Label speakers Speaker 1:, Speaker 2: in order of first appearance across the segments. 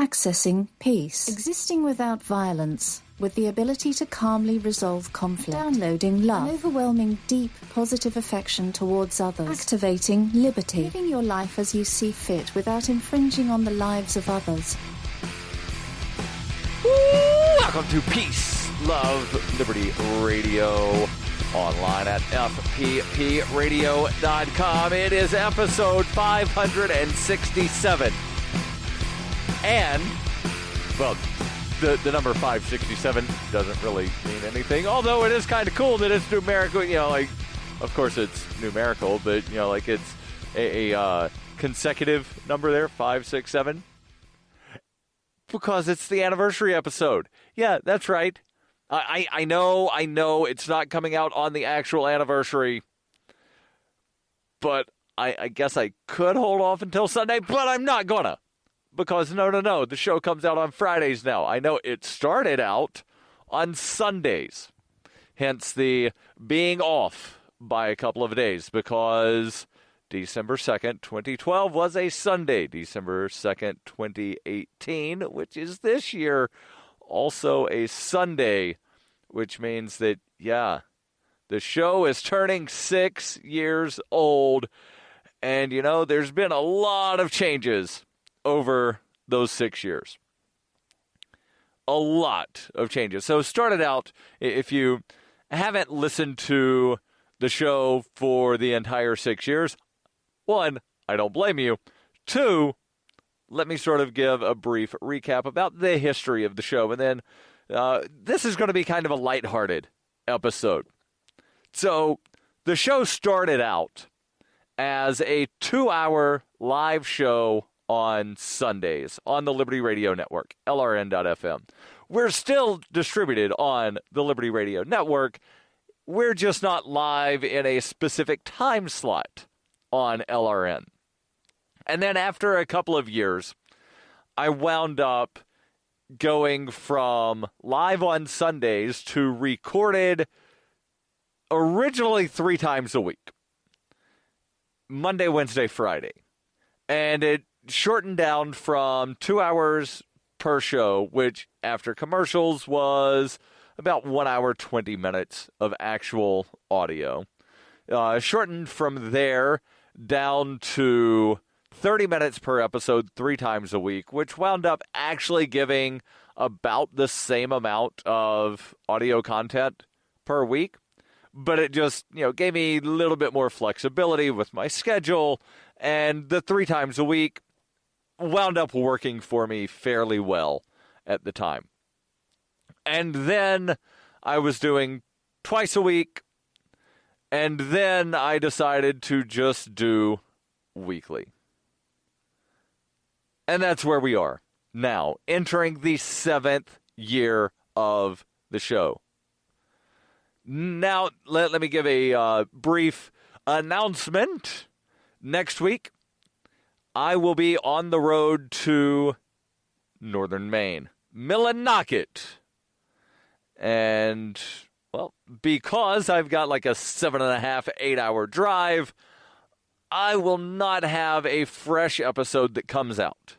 Speaker 1: Accessing peace. Existing without violence, with the ability to calmly resolve conflict. Downloading love. An overwhelming, deep, positive affection towards others. Activating liberty. Living your life as you see fit without infringing on the lives of others.
Speaker 2: Welcome to Peace, Love, Liberty Radio. Online at fppradio.com. It is episode 567. And, well, the number 567 doesn't really mean anything, although it is kind of cool that it's numerical. You know, like, of course it's numerical, but, you know, like it's a consecutive number there, 567, because it's the anniversary episode. Yeah, that's right. I know it's not coming out on the actual anniversary, but I guess I could hold off until Sunday, but I'm not gonna, because no, the show comes out on Fridays now. I know it started out on Sundays, hence the being off by a couple of days, because December 2nd, 2012 was a Sunday. December 2nd, 2018, which is this year, also a Sunday, which means that, yeah, the show is turning 6 years old. And, you know, there's been a lot of changes over those 6 years. A lot of changes. So started out, if you haven't listened to the show for the entire 6 years, one, I don't blame you. Two, let me sort of give a brief recap about the history of the show. And then this is going to be kind of a lighthearted episode. So the show started out as a 2-hour live show on Sundays on the Liberty Radio Network, LRN.FM. We're still distributed on the Liberty Radio Network. We're just not live in a specific time slot on LRN. And then after a couple of years, I wound up going from live on Sundays to recorded originally 3 times a week. Monday, Wednesday, Friday. And it shortened down from 2 hours per show, which after commercials was about 1 hour, 20 minutes of actual audio. Shortened from there down to 30 minutes per episode 3 times a week, which wound up actually giving about the same amount of audio content per week. But it just, you know, gave me a little bit more flexibility with my schedule, and the 3 times a week wound up working for me fairly well at the time. And then I was doing twice a week, and then I decided to just do weekly. And that's where we are now, entering the 7th year of the show. Now, let me give a brief announcement. Next week, I will be on the road to northern Maine, Millinocket. And, well, because I've got like a 7.5, 8-hour drive, I will not have a fresh episode that comes out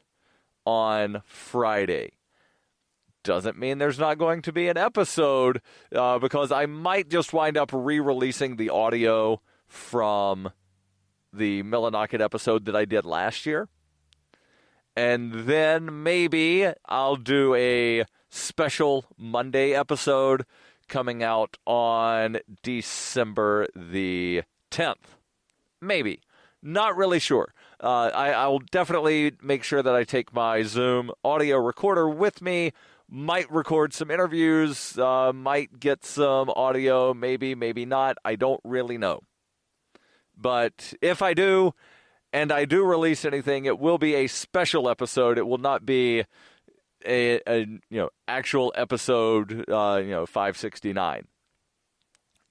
Speaker 2: on Friday. Doesn't mean there's not going to be an episode, because I might just wind up re-releasing the audio from the Millinocket episode that I did last year. And then maybe I'll do a special Monday episode coming out on December the 10th. Maybe. Not really sure. I'll definitely make sure that I take my Zoom audio recorder with me. Might record some interviews. Might get some audio. Maybe, maybe not. I don't really know. But if I do, and I do release anything, it will be a special episode. It will not be a actual episode 569.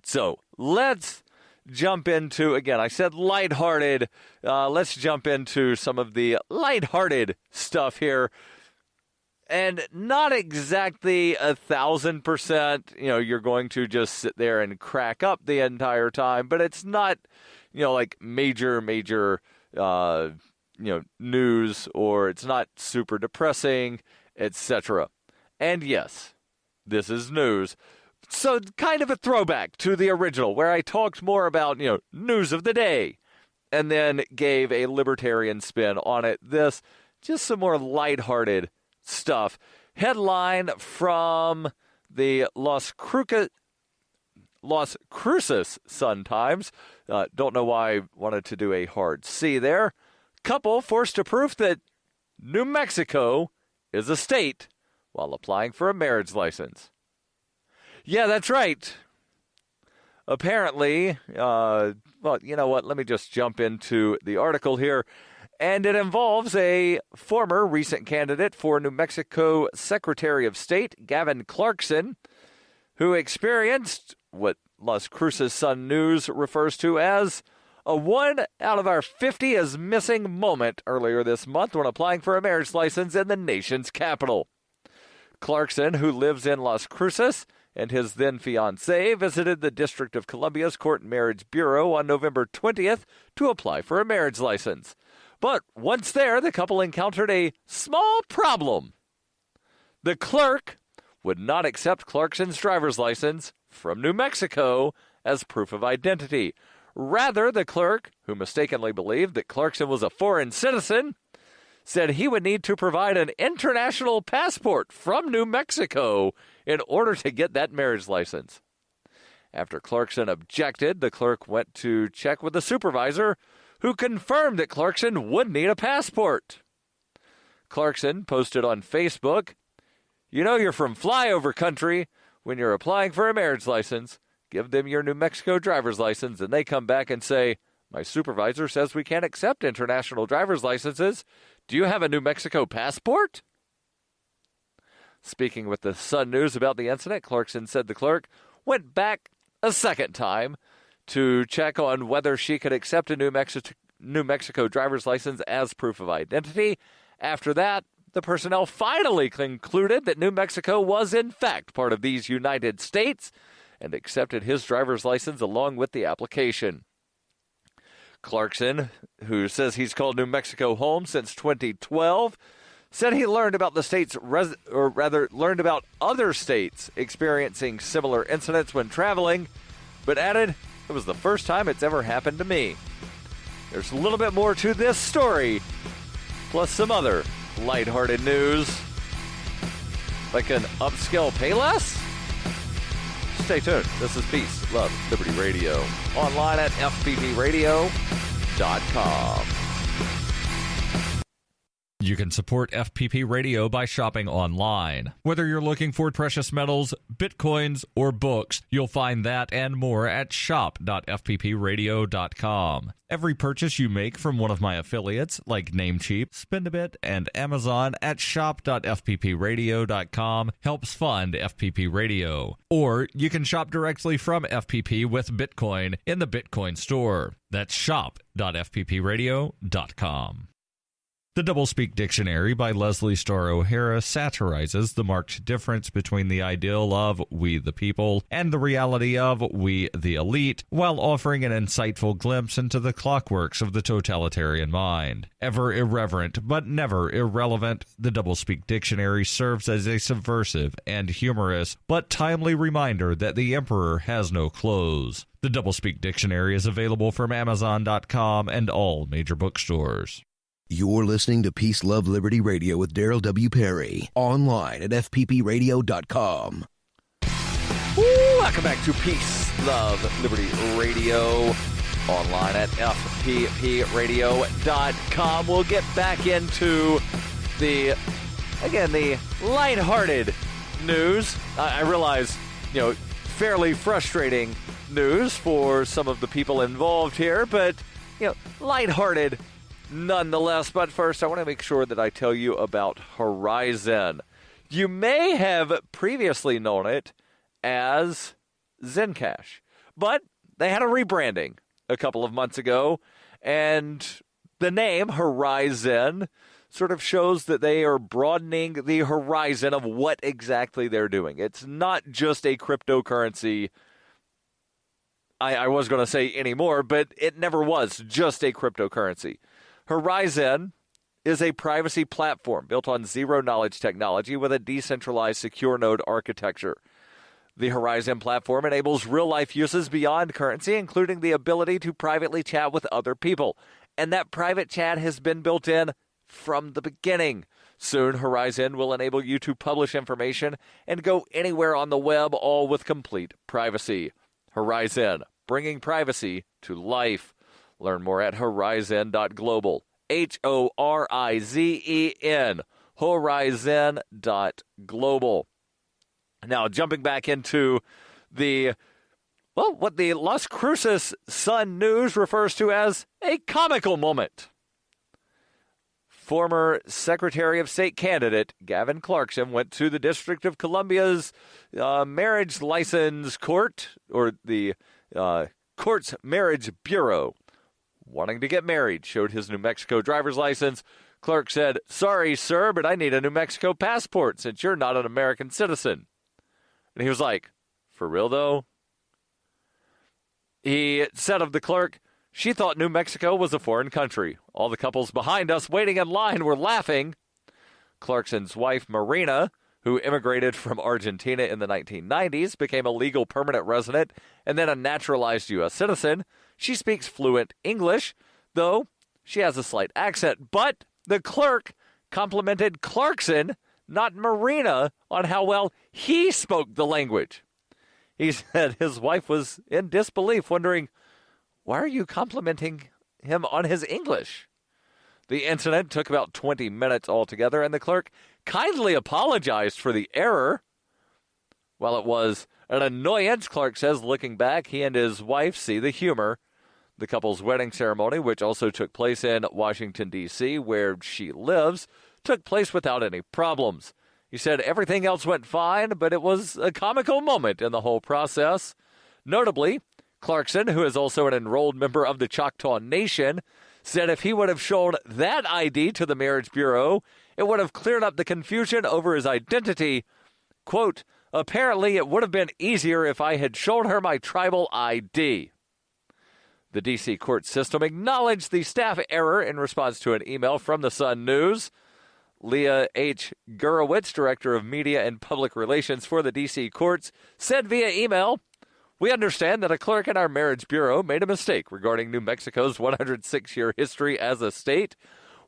Speaker 2: So let's jump into, again, I said lighthearted. Let's jump into some of the lighthearted stuff here. And not exactly 1,000%, you're going to just sit there and crack up the entire time, but it's not, like major news, or it's not super depressing, etc. And yes, this is news. So kind of a throwback to the original, where I talked more about, news of the day, and then gave a libertarian spin on it. This, just some more lighthearted stuff. Headline from the Las Cruces Sun-Times. Don't know why I wanted to do a hard C there. Couple forced to prove that New Mexico is a state while applying for a marriage license. Yeah, that's right. Apparently, well, you know what? Let me just jump into the article here. And it involves a former recent candidate for New Mexico Secretary of State, Gavin Clarkson, who experienced what Las Cruces Sun News refers to as a 1 out of our 50 is missing moment earlier this month when applying for a marriage license in the nation's capital. Clarkson, who lives in Las Cruces, and his then-fiancée visited the District of Columbia's Court and Marriage Bureau on November 20th to apply for a marriage license. But once there, the couple encountered a small problem. The clerk would not accept Clarkson's driver's license from New Mexico as proof of identity. Rather, the clerk, who mistakenly believed that Clarkson was a foreign citizen, said he would need to provide an international passport from New Mexico in order to get that marriage license. After Clarkson objected, the clerk went to check with the supervisor, who confirmed that Clarkson would need a passport. Clarkson posted on Facebook, "You know you're from flyover country when you're applying for a marriage license. Give them your New Mexico driver's license, and they come back and say, 'My supervisor says we can't accept international driver's licenses. Do you have a New Mexico passport?'" Speaking with the Sun News about the incident, Clarkson said the clerk went back a second time to check on whether she could accept a New Mexico driver's license as proof of identity. After that, the personnel finally concluded that New Mexico was in fact part of these United States and accepted his driver's license along with the application. Clarkson, who says he's called New Mexico home since 2012, said he learned about the state's learned about other states experiencing similar incidents when traveling, but added, "It was the first time it's ever happened to me." There's a little bit more to this story, plus some other lighthearted news, like an upscale Payless. Stay tuned. This is Peace, Love, Liberty Radio. Online at fppradio.com.
Speaker 3: You can support FPP Radio by shopping online. Whether you're looking for precious metals, bitcoins, or books, you'll find that and more at shop.fppradio.com. Every purchase you make from one of my affiliates, like Namecheap, Spendabit, and Amazon at shop.fppradio.com helps fund FPP Radio. Or you can shop directly from FPP with Bitcoin in the Bitcoin store. That's shop.fppradio.com. The Doublespeak Dictionary by Leslie Starr O'Hara satirizes the marked difference between the ideal of we the people and the reality of we the elite, while offering an insightful glimpse into the clockworks of the totalitarian mind. Ever irreverent but never irrelevant, the Doublespeak Dictionary serves as a subversive and humorous but timely reminder that the emperor has no clothes. The Doublespeak Dictionary is available from Amazon.com and all major bookstores.
Speaker 4: You're listening to Peace, Love, Liberty Radio with Darryl W. Perry. Online at fppradio.com.
Speaker 2: Welcome back to Peace, Love, Liberty Radio. Online at fppradio.com. We'll get back into the lighthearted news. I realize, fairly frustrating news for some of the people involved here, but, lighthearted nonetheless. But first, I want to make sure that I tell you about Horizon. You may have previously known it as Zencash, but they had a rebranding a couple of months ago, and the name Horizon sort of shows that they are broadening the horizon of what exactly they're doing. It's not just a cryptocurrency. I was going to say anymore, but it never was just a cryptocurrency. Horizon is a privacy platform built on zero-knowledge technology with a decentralized secure node architecture. The Horizon platform enables real-life uses beyond currency, including the ability to privately chat with other people. And that private chat has been built in from the beginning. Soon, Horizon will enable you to publish information and go anywhere on the web, all with complete privacy. Horizon, bringing privacy to life. Learn more at horizon.global. Horizen, horizon.global. Now, jumping back into what the Las Cruces Sun News refers to as a comical moment. Former Secretary of State candidate Gavin Clarkson went to the District of Columbia's marriage license court, or the court's marriage bureau, wanting to get married, showed his New Mexico driver's license. Clerk said, "Sorry, sir, but I need a New Mexico passport since you're not an American citizen." And he was like, "For real, though?" He said of the clerk, "She thought New Mexico was a foreign country. All the couples behind us waiting in line were laughing." Clarkson's wife, Marina, who immigrated from Argentina in the 1990s, became a legal permanent resident and then a naturalized U.S. citizen. She speaks fluent English, though she has a slight accent. But the clerk complimented Clarkson, not Marina, on how well he spoke the language. He said his wife was in disbelief, wondering, "Why are you complimenting him on his English?" The incident took about 20 minutes altogether, and the clerk kindly apologized for the error. While it was an annoyance, Clark says, looking back, he and his wife see the humor. The couple's wedding ceremony, which also took place in Washington, D.C., where she lives, took place without any problems. He said everything else went fine, but it was a comical moment in the whole process. Notably, Clarkson, who is also an enrolled member of the Choctaw Nation, said if he would have shown that ID to the Marriage Bureau, it would have cleared up the confusion over his identity. Quote, "Apparently it would have been easier if I had shown her my tribal ID." The D.C. court system acknowledged the staff error in response to an email from the Sun News. Leah H. Gurowitz, Director of Media and Public Relations for the D.C. courts, said via email, "We understand that a clerk in our Marriage Bureau made a mistake regarding New Mexico's 106-year history as a state.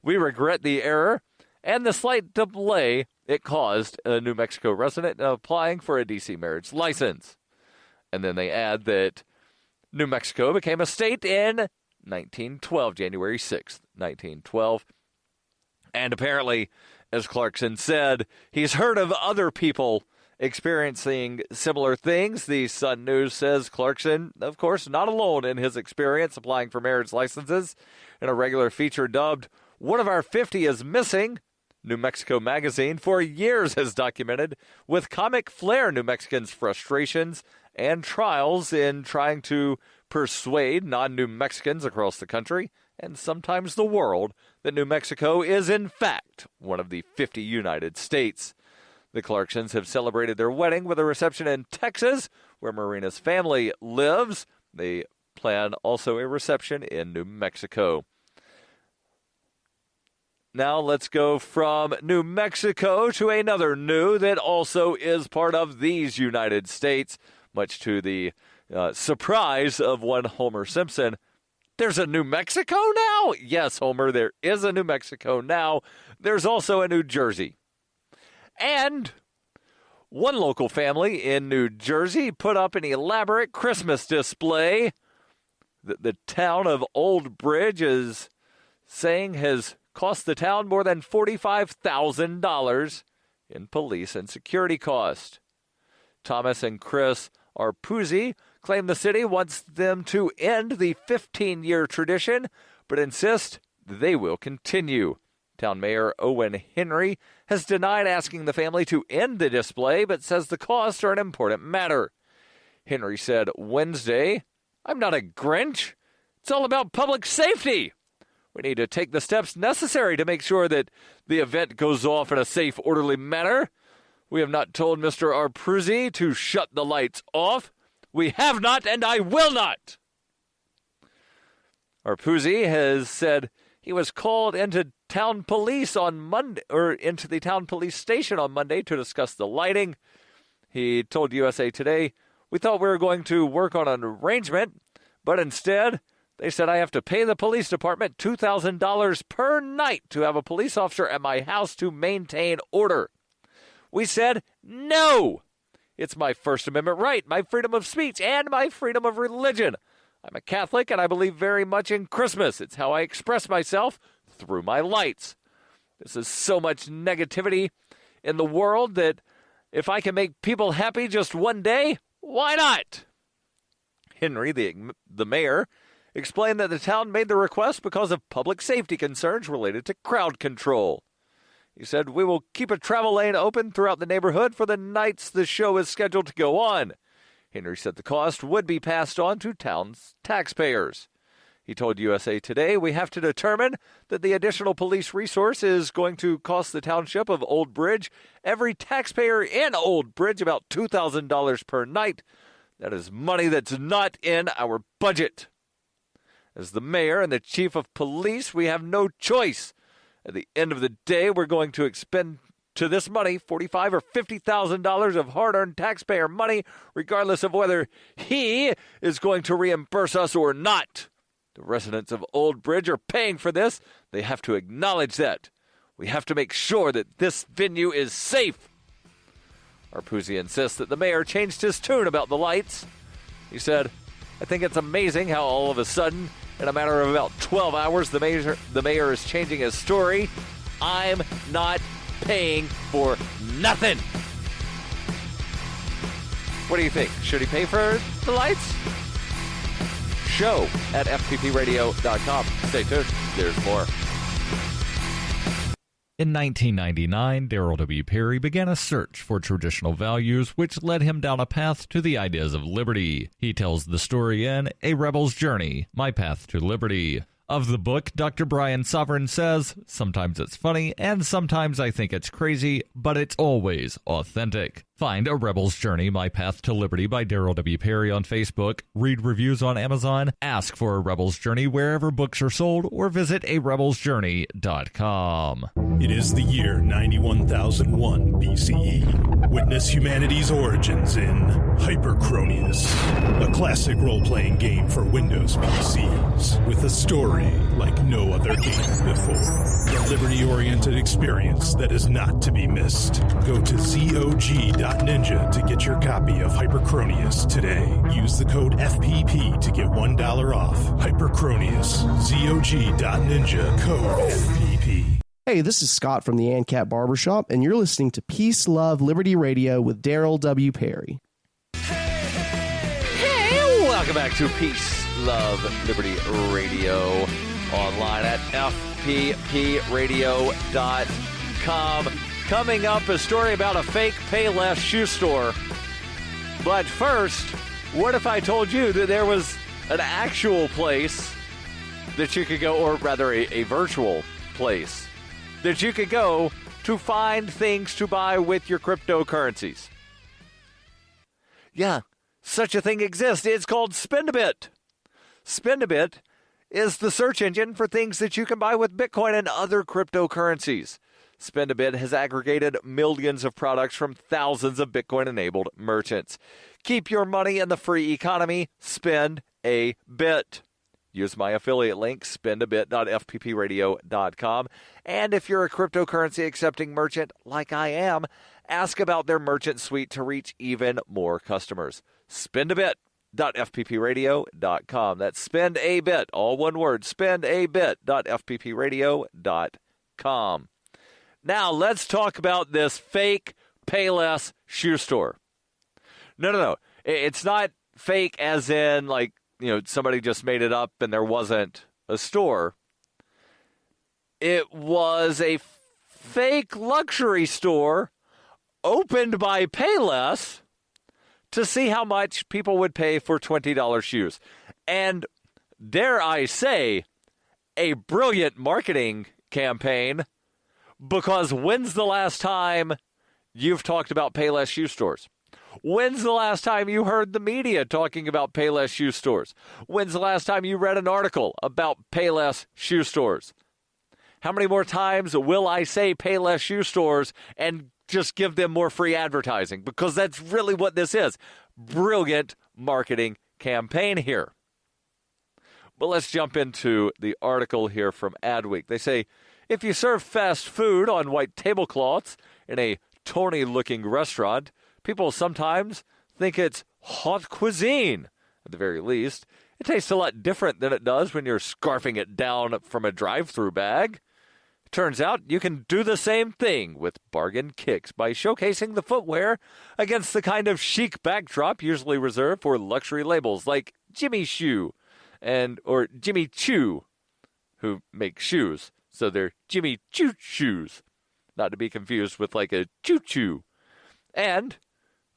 Speaker 2: We regret the error and the slight delay it caused a New Mexico resident in applying for a D.C. marriage license." And then they add that New Mexico became a state in 1912, January 6th, 1912. And apparently, as Clarkson said, he's heard of other people experiencing similar things. The Sun News says Clarkson, of course, not alone in his experience applying for marriage licenses. In a regular feature dubbed, "One of Our 50 is Missing," New Mexico Magazine for years has documented with comic flair New Mexicans' frustrations and trials in trying to persuade non-New Mexicans across the country and sometimes the world that New Mexico is in fact one of the 50 United States. The Clarksons have celebrated their wedding with a reception in Texas, where Marina's family lives. They plan also a reception in New Mexico. Now let's go from New Mexico to another new that also is part of these United States, much to the surprise of one Homer Simpson. There's a New Mexico now? Yes, Homer, there is a New Mexico now. There's also a New Jersey. And one local family in New Jersey put up an elaborate Christmas display that the town of Old Bridge is saying has cost the town more than $45,000 in police and security cost. Thomas and Chris Arpuzzi claim the city wants them to end the 15-year tradition, but insist they will continue. Town Mayor Owen Henry has denied asking the family to end the display, but says the costs are an important matter. Henry said Wednesday, "I'm not a Grinch. It's all about public safety. We need to take the steps necessary to make sure that the event goes off in a safe, orderly manner. We have not told Mr. Arpuzzi to shut the lights off. We have not, and I will not." Arpuzzi has said He was called into town police on Monday, or into the town police station on Monday to discuss the lighting. He told USA Today, "We thought we were going to work on an arrangement, but instead they said I have to pay the police department $2,000 per night to have a police officer at my house to maintain order." We said, no. It's my First Amendment right, my freedom of speech, and my freedom of religion. I'm a Catholic, and I believe very much in Christmas. It's how I express myself through my lights. This is so much negativity in the world that if I can make people happy just one day, why not? Henry, the mayor, explained that the town made the request because of public safety concerns related to crowd control. He said, "We will keep a travel lane open throughout the neighborhood for the nights the show is scheduled to go on." Henry said the cost would be passed on to town's taxpayers. He told USA Today, "We have to determine that the additional police resource is going to cost the township of Old Bridge, every taxpayer in Old Bridge, about $2,000 per night. That is money that's not in our budget. As the mayor and the chief of police, we have no choice. At the end of the day, we're going to expend to this money $45,000 or $50,000 of hard-earned taxpayer money, regardless of whether he is going to reimburse us or not. The residents of Old Bridge are paying for this. They have to acknowledge that. We have to make sure that this venue is safe." Arpuzzi insists that the mayor changed his tune about the lights. He said, "I think it's amazing how all of a sudden, in a matter of about 12 hours, the mayor is changing his story. I'm not paying for nothing." What do you think? Should he pay for the lights? Show at fppradio.com. Stay tuned. There's more.
Speaker 3: In 1999, Darryl W. Perry began a search for traditional values, which led him down a path to the ideas of liberty. He tells the story in A Rebel's Journey, My Path to Liberty. Of the book, Dr. Brian Sovereign says, "Sometimes it's funny, and sometimes I think it's crazy, but it's always authentic." Find A Rebel's Journey, My Path to Liberty by Darryl W. Perry on Facebook, read reviews on Amazon, ask for A Rebel's Journey wherever books are sold, or visit arebelsjourney.com.
Speaker 5: It is the year 91,001 BCE. Witness humanity's origins in Hyperchronius, a classic role-playing game for Windows PCs, with a story like no other game before. A liberty-oriented experience that is not to be missed. Go to ZOG.Ninja to get your copy of Hyperchronius today. Use the code FPP to get $1 off. Hyperchronius, ZOG.Ninja, code FPP.
Speaker 6: Hey, this is Scott from the ANCAP Barbershop, and you're listening to Peace, Love, Liberty Radio with Darryl W. Perry.
Speaker 2: Hey, welcome back to Peace, Love, Liberty Radio, online at fppradio.com. Coming up, a story about a fake Payless shoe store. But first, what if I told you that there was an actual place that you could go, or rather a virtual place that you could go to find things to buy with your cryptocurrencies? Yeah, such a thing exists. It's called Spend-A-Bit. Spend-A-Bit is the search engine for things that you can buy with Bitcoin and other cryptocurrencies. Spend-A-Bit has aggregated millions of products from thousands of Bitcoin-enabled merchants. Keep your money in the free economy. Spend-A-Bit. Use my affiliate link, spendabit.fppradio.com. And if you're a cryptocurrency accepting merchant like I am, ask about their merchant suite to reach even more customers. Spendabit.fppradio.com. That's spend-a-bit, all one word, spendabit.fppradio.com. Now, let's talk about this fake Payless shoe store. No. It's not fake as in, like, somebody just made it up and there wasn't a store. It was a fake luxury store opened by Payless to see how much people would pay for $20 shoes. And dare I say, a brilliant marketing campaign, because when's the last time you've talked about Payless shoe stores? When's the last time you heard the media talking about Payless shoe stores? When's the last time you read an article about Payless shoe stores? How many more times will I say Payless shoe stores and just give them more free advertising? Because that's really what this is. Brilliant marketing campaign here. But let's jump into the article here from Adweek. They say, if you serve fast food on white tablecloths in a tawny-looking restaurant, people sometimes think it's haute cuisine. At the very least, it tastes a lot different than it does when you're scarfing it down from a drive-thru bag. Turns out you can do the same thing with bargain kicks by showcasing the footwear against the kind of chic backdrop usually reserved for luxury labels like Jimmy Choo or Jimmy Choo, who make shoes. So they're Jimmy Choo shoes, not to be confused with like a choo-choo. And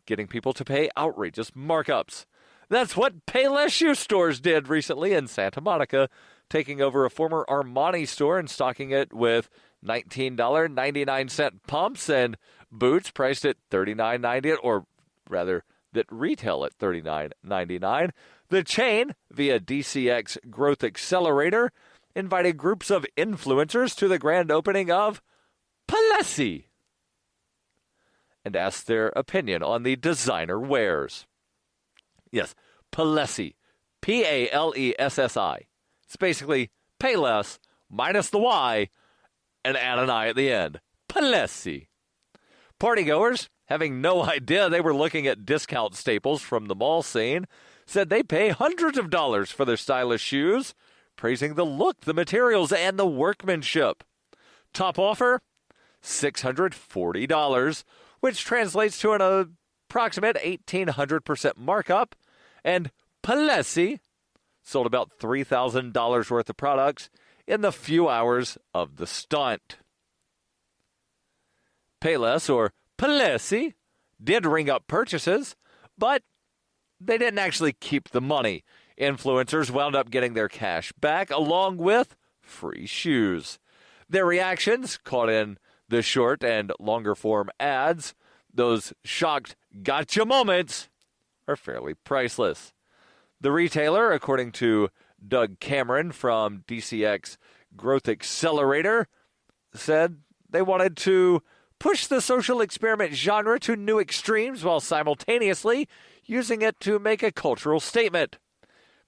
Speaker 2: getting people to pay outrageous markups. That's what Payless shoe stores did recently in Santa Monica, taking over a former Armani store and stocking it with $19.99 pumps and boots priced at $39.90, or rather, that retail at $39.99. The chain, via DCX Growth Accelerator, invited groups of influencers to the grand opening of Payless and asked their opinion on the designer wares. Yes, Payless, P-A-L-E-S-S-I. It's basically Payless minus the Y and add an I at the end. Payless. Partygoers, having no idea they were looking at discount staples from the mall scene, said they pay hundreds of dollars for their stylish shoes, praising the look, the materials, and the workmanship. Top offer, $640, which translates to an approximate 1,800% markup, and Payless sold about $3,000 worth of products in the few hours of the stunt. Payless, or Payless, did ring up purchases, but they didn't actually keep the money. Influencers wound up getting their cash back along with free shoes. Their reactions, caught in the short and longer form ads, those shocked gotcha moments, are fairly priceless. The retailer, according to Doug Cameron from DCX Growth Accelerator, said they wanted to push the social experiment genre to new extremes while simultaneously using it to make a cultural statement.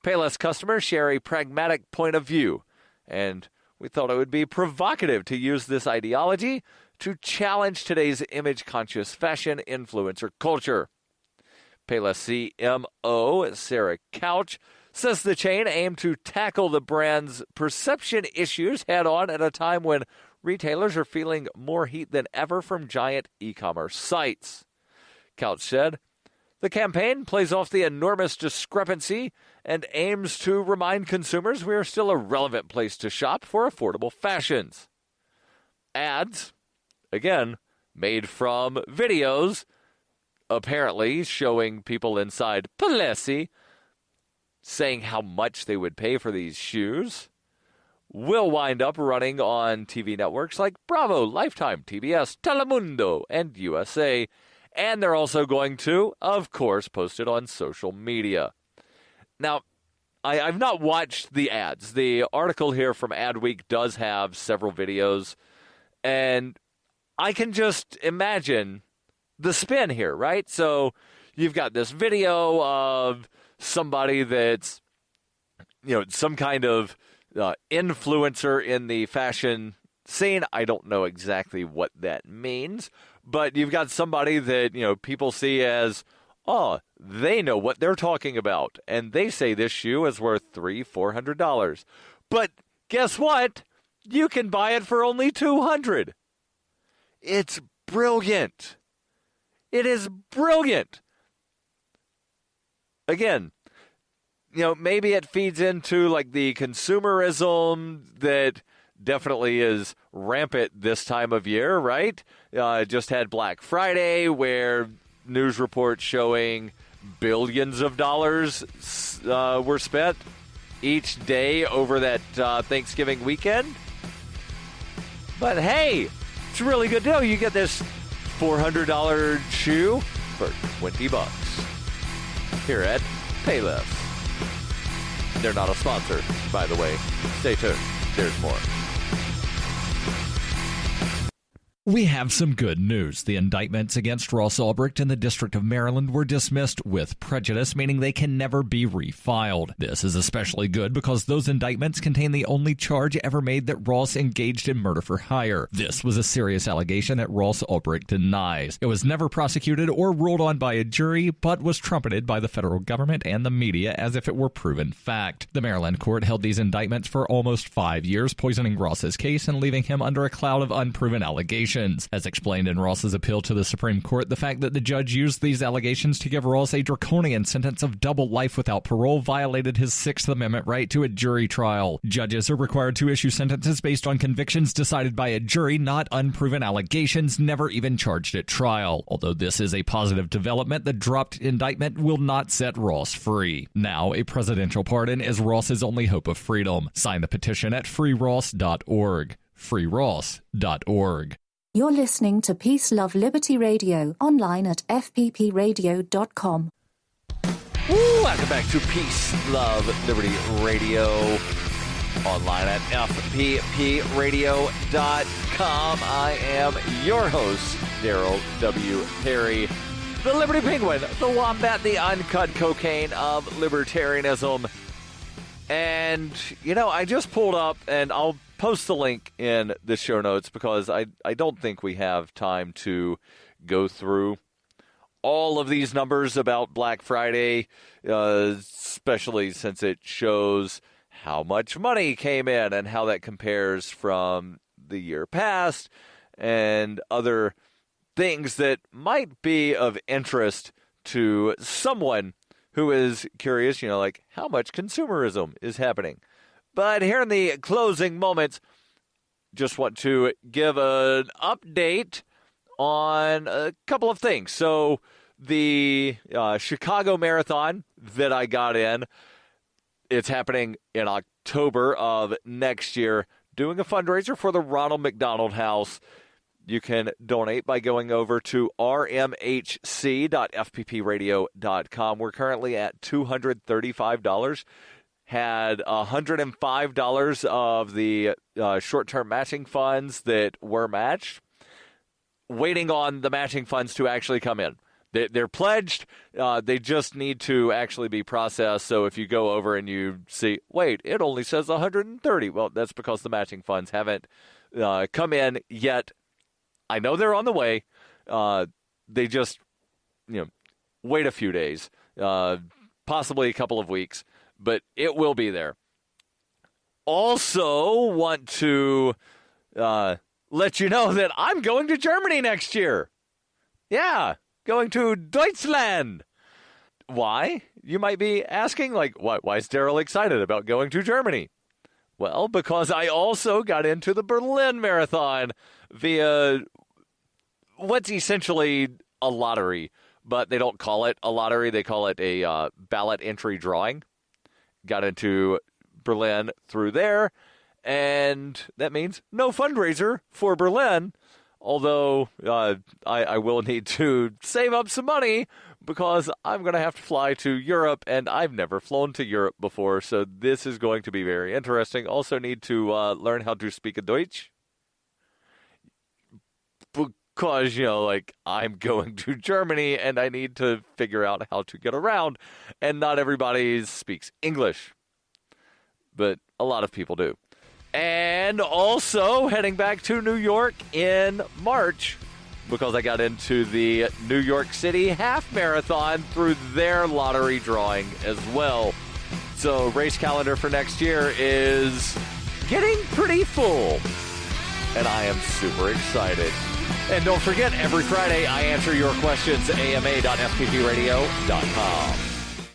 Speaker 2: Payless customers share a pragmatic point of view, and we thought it would be provocative to use this ideology to challenge today's image-conscious fashion influencer culture. Payless CMO Sarah Couch says the chain aimed to tackle the brand's perception issues head-on at a time when retailers are feeling more heat than ever from giant e-commerce sites. Couch said, the campaign plays off the enormous discrepancy and aims to remind consumers we are still a relevant place to shop for affordable fashions. Ads, again, made from videos, apparently showing people inside Payless saying how much they would pay for these shoes, will wind up running on TV networks like Bravo, Lifetime, TBS, Telemundo, and USA. And they're also going to, of course, post it on social media. Now, I've not watched the ads. The article here from Adweek does have several videos, and I can just imagine the spin here, right? So you've got this video of somebody that's, some kind of influencer in the fashion scene. I don't know exactly what that means, but you've got somebody that, people see as, they know what they're talking about, and they say this shoe is worth $300-400. But guess what? You can buy it for only $200. It's brilliant. It is brilliant. Again, maybe it feeds into like the consumerism that definitely is rampant this time of year, right? Just had Black Friday where news reports showing billions of dollars were spent each day over that Thanksgiving weekend. But hey, it's a really good deal. You get this $400 shoe for $20 here at Payless. They're not a sponsor, by the way. Stay tuned. There's more.
Speaker 3: We have some good news. The indictments against Ross Ulbricht in the District of Maryland were dismissed with prejudice, meaning they can never be refiled. This is especially good because those indictments contain the only charge ever made that Ross engaged in murder for hire. This was a serious allegation that Ross Ulbricht denies. It was never prosecuted or ruled on by a jury, but was trumpeted by the federal government and the media as if it were proven fact. The Maryland court held these indictments for almost 5 years, poisoning Ross's case and leaving him under a cloud of unproven allegations. As explained in Ross's appeal to the Supreme Court, the fact that the judge used these allegations to give Ross a draconian sentence of double life without parole violated his Sixth Amendment right to a jury trial. Judges are required to issue sentences based on convictions decided by a jury, not unproven allegations never even charged at trial. Although this is a positive development, the dropped indictment will not set Ross free. Now, a presidential pardon is Ross's only hope of freedom. Sign the petition at freeross.org. freeross.org.
Speaker 1: You're listening to Peace, Love, Liberty Radio, online at fppradio.com.
Speaker 2: Welcome back to Peace, Love, Liberty Radio, online at fppradio.com. I am your host, Darryl W. Perry, the Liberty Penguin, the wombat, the uncut cocaine of libertarianism. And, I just pulled up, and I'll post the link in the show notes because I don't think we have time to go through all of these numbers about Black Friday, especially since it shows how much money came in and how that compares from the year past and other things that might be of interest to someone who is curious, like how much consumerism is happening. But here in the closing moments, just want to give an update on a couple of things. So the Chicago Marathon that I got in, it's happening in October of next year, doing a fundraiser for the Ronald McDonald House. You can donate by going over to rmhc.fppradio.com. We're currently at $235. Had $105 of the short-term matching funds that were matched, waiting on the matching funds to actually come in. They're pledged. They just need to actually be processed. So if you go over and you see, wait, it only says 130. Well, that's because the matching funds haven't come in yet. I know they're on the way. They just, wait a few days, possibly a couple of weeks. But it will be there. Also want to let you know that I'm going to Germany next year. Yeah, going to Deutschland. Why? You might be asking, why is Darryl excited about going to Germany? Well, because I also got into the Berlin Marathon via what's essentially a lottery, but they don't call it a lottery. They call it a ballot entry drawing. Got into Berlin through there, and that means no fundraiser for Berlin, although I will need to save up some money because I'm going to have to fly to Europe, and I've never flown to Europe before, so this is going to be very interesting. Also need to learn how to speak Deutsch because, I'm going to Germany and I need to figure out how to get around. And not everybody speaks English, but a lot of people do. And also heading back to New York in March because I got into the New York City Half Marathon through their lottery drawing as well. So race calendar for next year is getting pretty full. And I am super excited. And don't forget, every Friday I answer your questions at ama.fppradio.com.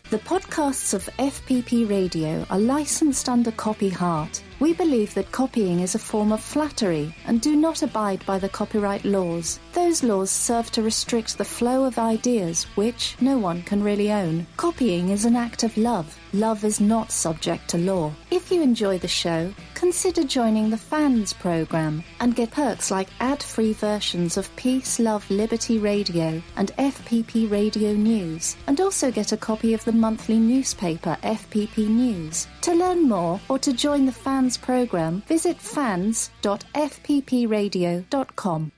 Speaker 1: The podcasts of FPP Radio are licensed under Copy Heart. We believe that copying is a form of flattery and do not abide by the copyright laws. Those laws serve to restrict the flow of ideas which no one can really own. Copying is an act of love. Love is not subject to law. If you enjoy the show, consider joining the Fans program and get perks like ad-free versions of Peace, Love, Liberty Radio and FPP Radio News, and also get a copy of the monthly newspaper FPP News. To learn more or to join the Fans program, visit fans.fppradio.com.